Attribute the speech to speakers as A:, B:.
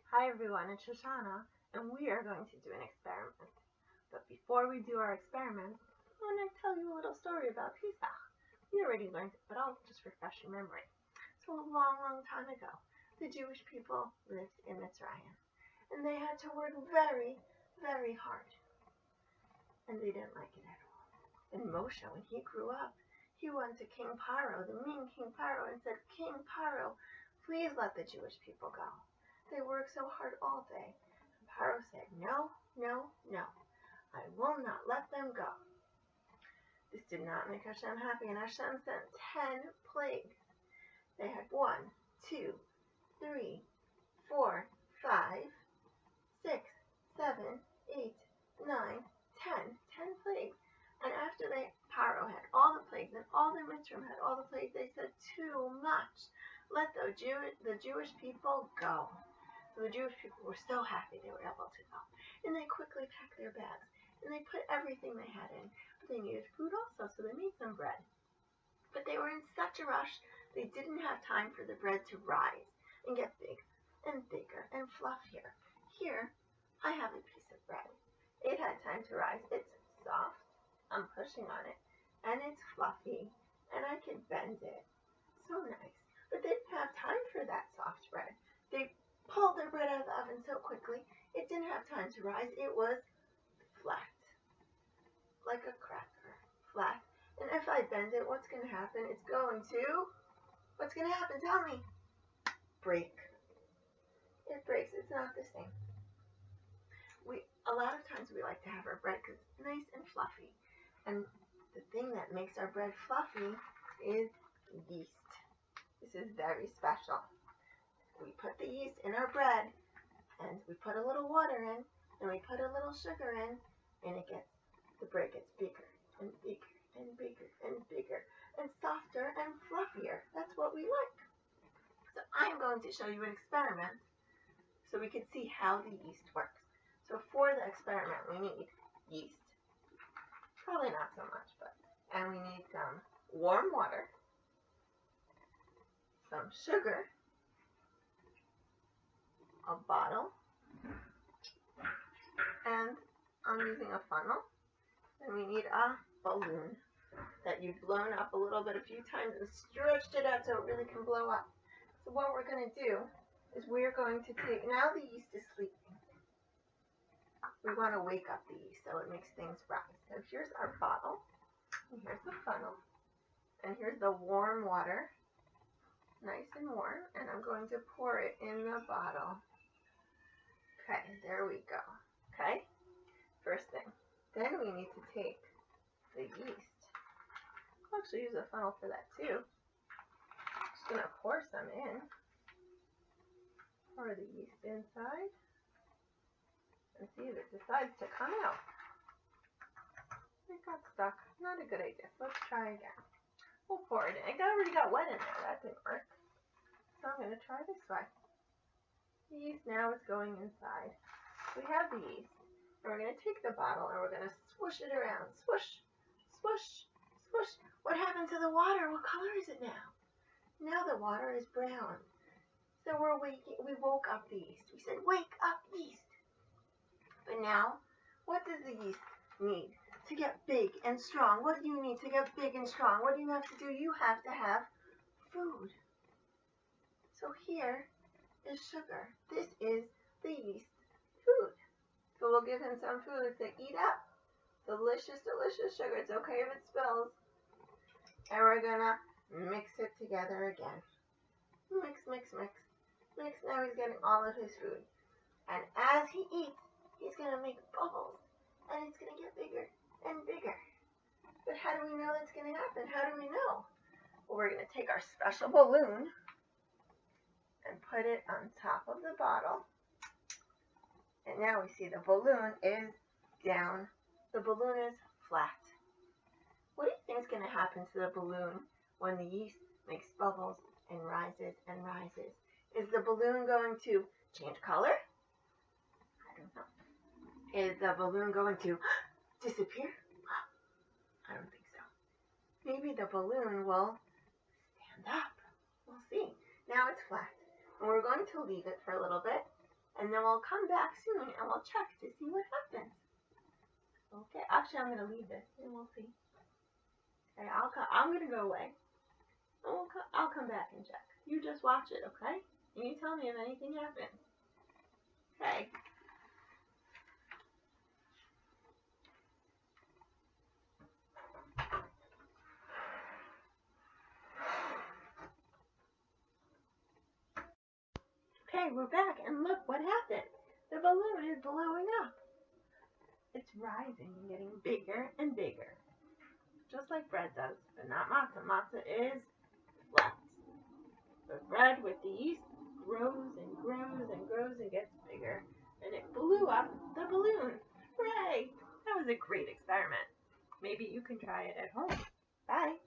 A: Hi everyone, it's Shoshana, and we are going to do an experiment. But before we do our experiment, I want to tell you a little story about Pesach. We already learned it, but I'll just refresh your memory. So a long, long time ago, the Jewish people lived in Mitzrayim, and they had to work very, very hard, and they didn't like it at all. And Moshe, when he grew up, he went to King Paro, the mean King Paro, and said, "King Paro, please let the Jewish people go. They work so hard all day." And Paro said, "No, no, no. I will not let them go." This did not make Hashem happy, and Hashem sent 10 plagues. They had 1, 2, 3, 4, 5, 6, 7, 8, 9, 10 plagues. And after Paro had all the plagues, and all the Mitzrayim had all the plagues, they said, "Too much. Let the Jewish people go." So the Jewish people were so happy they were able to go. And they quickly packed their bags, and they put everything they had in. But they needed food also, so they made some bread. But they were in such a rush, they didn't have time for the bread to rise and get big and bigger and fluffier. Here, I have a piece of bread. It had time to rise. It's soft. I'm pushing on it. And it's fluffy. And I can bend it. So nice. But they didn't have time for that soft bread. They pulled their bread out of the oven so quickly, it didn't have time to rise. It was flat. Like a cracker. Flat. And if I bend it, what's going to happen? What's going to happen? Tell me. Break. It breaks. It's not the same. A lot of times we like to have our bread because it's nice and fluffy. And the thing that makes our bread fluffy is yeast. This is very special. We put the yeast in our bread, and we put a little water in, and we put a little sugar in, and the bread gets bigger and bigger and bigger and bigger and softer and fluffier. That's what we like. So I'm going to show you an experiment so we can see how the yeast works. So for the experiment, we need yeast. Probably not so much, and we need some warm water, some sugar, a bottle, and I'm using a funnel, and we need a balloon that you've blown up a little bit a few times and stretched it out so it really can blow up. So what we're going to do is we're going to take, now the yeast is sleeping. We want to wake up the yeast so it makes things rise. So here's our bottle, and here's the funnel, and here's the warm water, nice and warm, and I'm going to pour it in the bottle. Okay, there we go. Okay, first thing. Then we need to take the yeast. I'll actually use a funnel for that too. Just going to pour some in. Pour the yeast inside. And see if it decides to come out. It got stuck. Not a good idea. So let's try again. We'll pour it in. It already got wet in there. That didn't work. So I'm going to try this way. The yeast now is going inside. We have the yeast. And we're going to take the bottle and we're going to swoosh it around. Swoosh, swoosh, swoosh. What happened to the water? What color is it now? Now the water is brown. So we woke up the yeast. We said, "Wake up, yeast." But now, what does the yeast need to get big and strong? What do you need to get big and strong? What do you have to do? You have to have food. So here is sugar. This is the yeast food. So we'll give him some food to eat up. Delicious, delicious sugar. It's okay if it spills. And we're going to mix it together again. Mix, mix, mix. Mix. Now he's getting all of his food. And as he eats, he's going to make bubbles, and it's going to get bigger and bigger. But how do we know that's going to happen? How do we know? Well, we're going to take our special balloon and put it on top of the bottle. And now we see the balloon is down. The balloon is flat. What do you think is going to happen to the balloon when the yeast makes bubbles and rises and rises? Is the balloon going to change color? I don't know. Is the balloon going to disappear? I don't think so. Maybe the balloon will stand up. We'll see. Now it's flat. And we're going to leave it for a little bit. and then we'll come back soon and we'll check to see what happens. Okay, actually I'm going to leave this and we'll see. Okay, I'm going to go away. And I'll come back and check. You just watch it, okay? And you tell me if anything happens. Okay. Okay, we're back, and look what happened. The balloon is blowing up. It's rising and getting bigger and bigger. Just like bread does, but not matzah. Matzah is flat. But bread with the yeast grows and grows and grows and gets bigger. And it blew up the balloon. Hooray! That was a great experiment. Maybe you can try it at home. Bye.